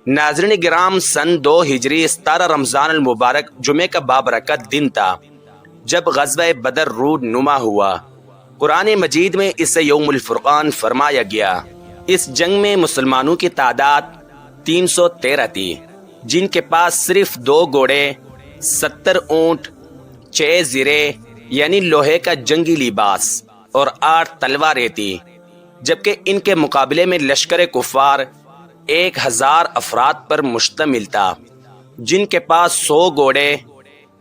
ناظرین گرام، سن 2 ہجری 17 رمضان المبارک جمعے کا بابرکت دن تھا جب غزوہ بدر رود نما ہوا۔ قرآن مجید میں اسے یوم الفرقان فرمایا گیا۔ اس جنگ میں مسلمانوں کی تعداد 313 تھی، جن کے پاس صرف 2 گھوڑے، 70 اونٹ، 6 زرے یعنی لوہے کا جنگی لباس اور 8 تلواریں تھی، جبکہ ان کے مقابلے میں لشکر کفار 1000 افراد پر مشتمل تھا، جن کے پاس 100 گھوڑے،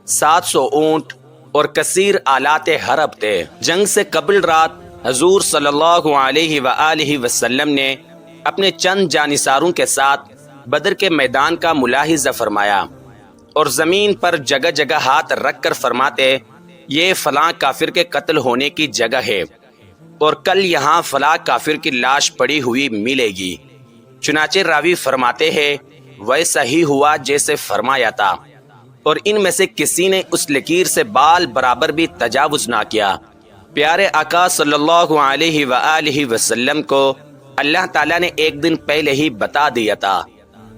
700 اونٹ اور کثیر آلات حرب تھے۔ جنگ سے قبل رات حضور صلی اللہ علیہ وآلہ وسلم نے اپنے چند جانثاروں کے ساتھ بدر کے میدان کا ملاحظہ فرمایا اور زمین پر جگہ جگہ ہاتھ رکھ کر فرماتے، یہ فلاں کافر کے قتل ہونے کی جگہ ہے اور کل یہاں فلاں کافر کی لاش پڑی ہوئی ملے گی۔ چنانچہ راوی فرماتے ہیں ویسا ہی ہوا جیسے فرمایا تھا، اور ان میں سے کسی نے اس لکیر سے بال برابر بھی تجاوز نہ کیا۔ پیارے آقا صلی اللہ علیہ وآلہ وسلم کو اللہ تعالیٰ نے ایک دن پہلے ہی بتا دیا تھا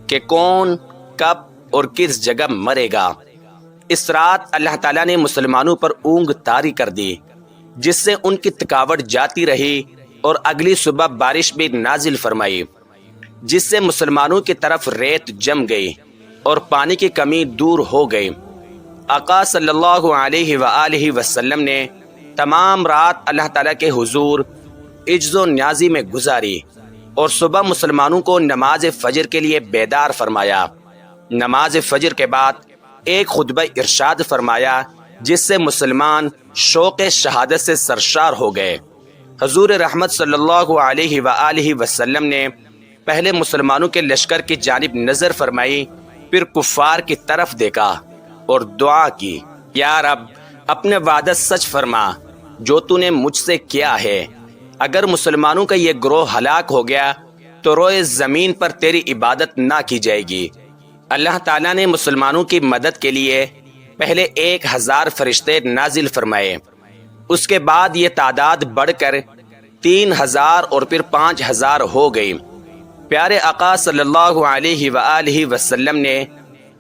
کہ کون، کب اور کس جگہ مرے گا۔ اس رات اللہ تعالیٰ نے مسلمانوں پر اونگ طاری کر دی، جس سے ان کی تھکاوٹ جاتی رہی اور اگلی صبح بارش بھی نازل فرمائی، جس سے مسلمانوں کی طرف ریت جم گئی اور پانی کی کمی دور ہو گئی۔ آقا صلی اللہ علیہ وآلہ وسلم نے تمام رات اللہ تعالیٰ کے حضور عجز و نیازی میں گزاری اور صبح مسلمانوں کو نماز فجر کے لیے بیدار فرمایا۔ نماز فجر کے بعد ایک خطبہ ارشاد فرمایا، جس سے مسلمان شوق شہادت سے سرشار ہو گئے۔ حضور رحمت صلی اللہ علیہ وآلہ وسلم نے پہلے مسلمانوں کے لشکر کی جانب نظر فرمائی، پھر کفار کی طرف دیکھا اور دعا کی، یا رب اپنے وعدہ سچ فرما جو تو نے مجھ سے کیا ہے۔ اگر مسلمانوں کا یہ گروہ ہلاک ہو گیا تو روئے زمین پر تیری عبادت نہ کی جائے گی۔ اللہ تعالیٰ نے مسلمانوں کی مدد کے لیے پہلے 1000 فرشتے نازل فرمائے، اس کے بعد یہ تعداد بڑھ کر 3000 اور پھر 5000 ہو گئی۔ پیارے آقا صلی اللہ علیہ وآلہ وسلم نے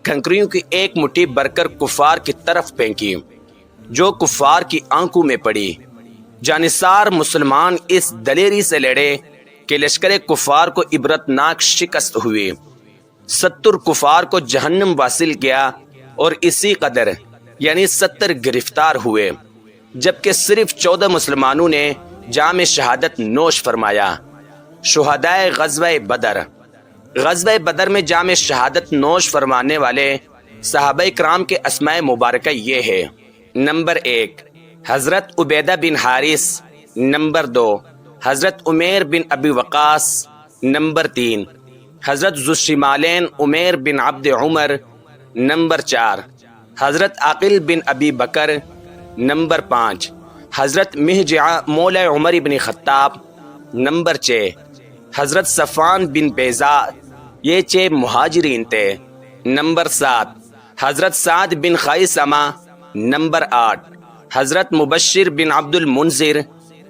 کنکریوں کی ایک مٹھی بھر کر کفار کی طرف پھینکی، جو کفار کی آنکھوں میں پڑی۔ جانثار مسلمان اس دلیری سے لڑے کہ لشکر کفار کو عبرتناک شکست ہوئی، 70 کفار کو جہنم واصل کیا اور اسی قدر یعنی 70 گرفتار ہوئے، جبکہ صرف 14 مسلمانوں نے جام شہادت نوش فرمایا۔ شہدائے غزوہ بدر۔ غزوہ بدر میں جام شہادت نوش فرمانے والے صحابہ کرام کے اسماء مبارکہ یہ ہے: نمبر 1 حضرت عبیدہ بن حارث، نمبر 2 حضرت عمیر بن ابی وقاص، نمبر 3 حضرت ذو الشمالین عمیر بن عبد عمر، نمبر 4 حضرت عاقل بن ابی بکر، نمبر 5 حضرت مہجع مولا عمر بن خطاب، نمبر 6 حضرت صفان بن بیضا، یہ 6 مہاجرین تھے، نمبر 7 حضرت سعد بن خیثمہ، نمبر 8 حضرت مبشر بن عبد المنذر،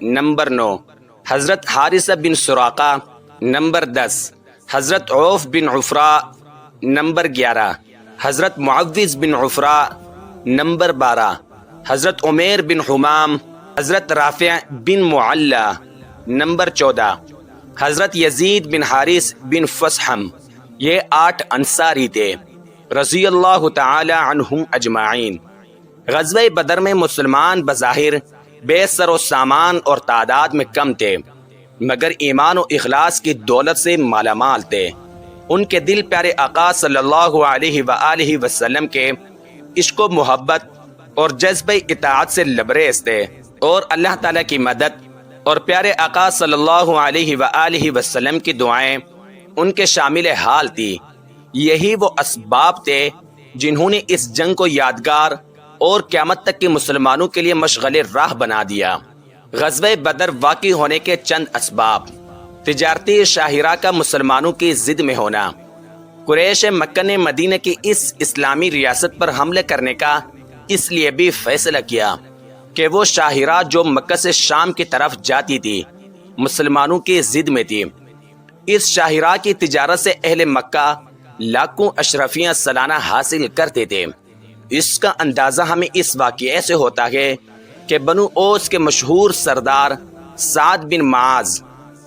نمبر 9 حضرت حارثہ بن سراقہ، نمبر 10 حضرت عوف بن عفراء، نمبر 11 حضرت معوذ بن عفراء، نمبر 12 حضرت عمیر بن حمام، حضرت رافع بن معلہ، نمبر 14 حضرت یزید بن حارث بن فسحم، یہ 8 انصاری تھے رضی اللہ تعالی عنہم اجمعین۔ غزوہ بدر میں مسلمان بظاہر بے سر و سامان اور تعداد میں کم تھے، مگر ایمان و اخلاص کی دولت سے مالا مال تھے۔ ان کے دل پیارے آقا صلی اللہ علیہ وآلہ وسلم کے عشق و محبت اور جذبہ اطاعت سے لبریز تھے، اور اللہ تعالیٰ کی مدد اور پیارے آقا صلی اللہ علیہ وآلہ وسلم کی دعائیں ان کے شامل حال تھی۔ یہی وہ اسباب تھے جنہوں نے اس جنگ کو یادگار اور قیامت تک کے مسلمانوں کے لیے مشغل راہ بنا دیا۔ غزوہ بدر واقع ہونے کے چند اسباب: تجارتی شاہراہ کا مسلمانوں کی ضد میں ہونا۔ قریش مکہ نے مدینہ کی اس اسلامی ریاست پر حملے کرنے کا اس لیے بھی فیصلہ کیا کہ وہ شاہراہ جو مکہ سے شام کی طرف جاتی تھی مسلمانوں کی ضد میں تھی۔ اس شاہراہ کی تجارت سے اہل مکہ لاکھوں اشرفیاں سالانہ حاصل کرتے تھے۔ اس کا اندازہ ہمیں اس واقعے سے ہوتا ہے کہ بنو اوس کے مشہور سردار سعد بن معاذ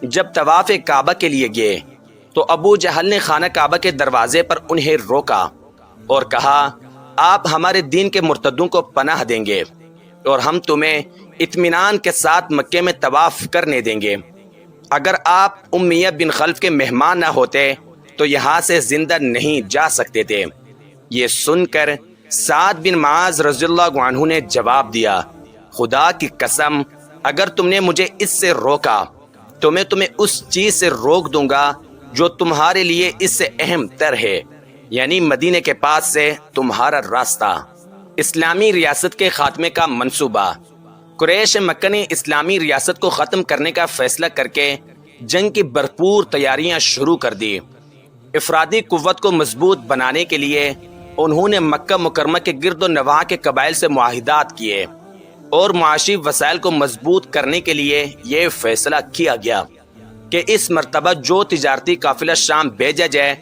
جب طواف کعبہ کے لیے گئے تو ابو جہل نے خانہ کعبہ کے دروازے پر انہیں روکا اور کہا، آپ ہمارے دین کے مرتدوں کو پناہ دیں گے اور ہم تمہیں اطمینان کے ساتھ مکے میں طواف کرنے دیں گے۔ اگر آپ امیہ بن خلف کے مہمان نہ ہوتے تو یہاں سے زندہ نہیں جا سکتے تھے۔ یہ سن کر سعد بن معاذ رضی اللہ عنہ نے جواب دیا، خدا کی قسم اگر تم نے مجھے اس سے روکا تو میں تمہیں اس چیز سے روک دوں گا جو تمہارے لیے اس سے اہم تر ہے، یعنی مدینے کے پاس سے تمہارا راستہ۔ اسلامی ریاست کے خاتمے کا منصوبہ۔ قریش مکہ نے اسلامی ریاست کو ختم کرنے کا فیصلہ کر کے جنگ کی بھرپور تیاریاں شروع کر دی۔ افرادی قوت کو مضبوط بنانے کے لیے انہوں نے مکہ مکرمہ کے گرد و نواح کے قبائل سے معاہدات کیے اور معاشی وسائل کو مضبوط کرنے کے لیے یہ فیصلہ کیا گیا کہ اس مرتبہ جو تجارتی قافلہ شام بھیجا جائے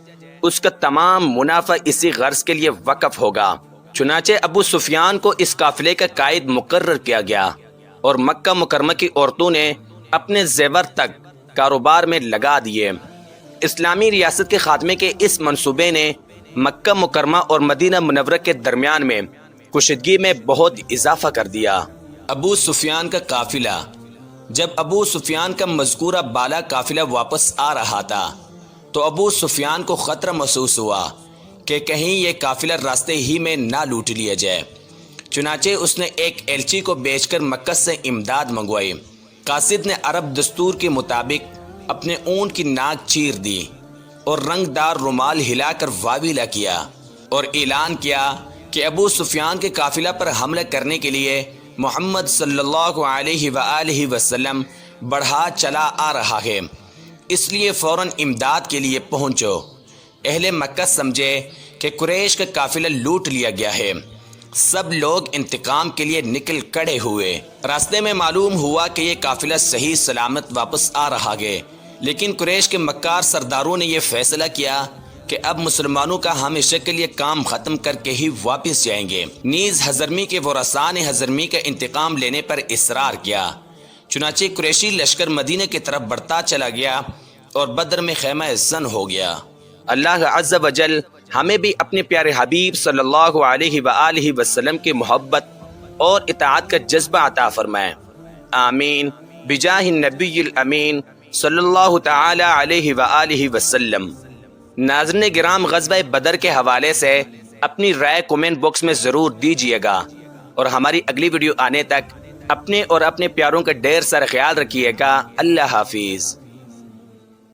اس کا تمام منافع اسی غرض کے لیے وقف ہوگا۔ چنانچہ ابو سفیان کو اس قافلے کا قائد مقرر کیا گیا اور مکہ مکرمہ کی عورتوں نے اپنے زیور تک کاروبار میں لگا دیے۔ اسلامی ریاست کے خاتمے کے اس منصوبے نے مکہ مکرمہ اور مدینہ منورہ کے درمیان میں کشیدگی میں بہت اضافہ کر دیا۔ ابو سفیان کا قافلہ۔ جب ابو سفیان کا مذکورہ بالا قافلہ واپس آ رہا تھا تو ابو سفیان کو خطرہ محسوس ہوا کہ کہیں یہ قافلہ راستے ہی میں نہ لوٹ لیا جائے۔ چنانچہ اس نے ایک ایلچی کو بیچ کر مکہ سے امداد منگوائی۔ قاصد نے عرب دستور کے مطابق اپنے اونٹ کی ناک چیر دی اور رنگ دار رومال ہلا کر واویلا کیا اور اعلان کیا کہ ابو سفیان کے قافلہ پر حملہ کرنے کے لیے محمد صلی اللہ علیہ وآلہ وسلم بڑھا چلا آ رہا ہے، اس لیے فوراً امداد کے لیے پہنچو۔ اہل مکہ سمجھے کہ قریش کا قافلہ لوٹ لیا گیا ہے۔ سب لوگ انتقام کے لیے نکل کڑے ہوئے۔ راستے میں معلوم ہوا کہ یہ قافلہ صحیح سلامت واپس آ رہا ہے، لیکن قریش کے مکار سرداروں نے یہ فیصلہ کیا کہ اب مسلمانوں کا ہمیشہ کے لیے کام ختم کر کے ہی واپس جائیں گے۔ نیز حضرمی کے ورثاء نے حضرمی کا انتقام لینے پر اصرار کیا۔ چنانچہ قریشی لشکر مدینہ کی طرف بڑھتا چلا گیا اور بدر میں خیمہ زن ہو گیا۔ اللہ عز و جل ہمیں بھی اپنے پیارے حبیب صلی اللہ علیہ وآلہ وسلم کی محبت اور اطاعت کا جذبہ عطا فرمائے، آمین، بجاہ النبی الامین صلی اللہ تعالی علیہ وآلہ وسلم۔ ناظرین گرام، غزوہ بدر کے حوالے سے اپنی رائے کومنٹ باکس میں ضرور دیجیے گا اور ہماری اگلی ویڈیو آنے تک اپنے اور اپنے پیاروں کا ڈھیر سارا خیال رکھیے گا۔ اللہ حافظ۔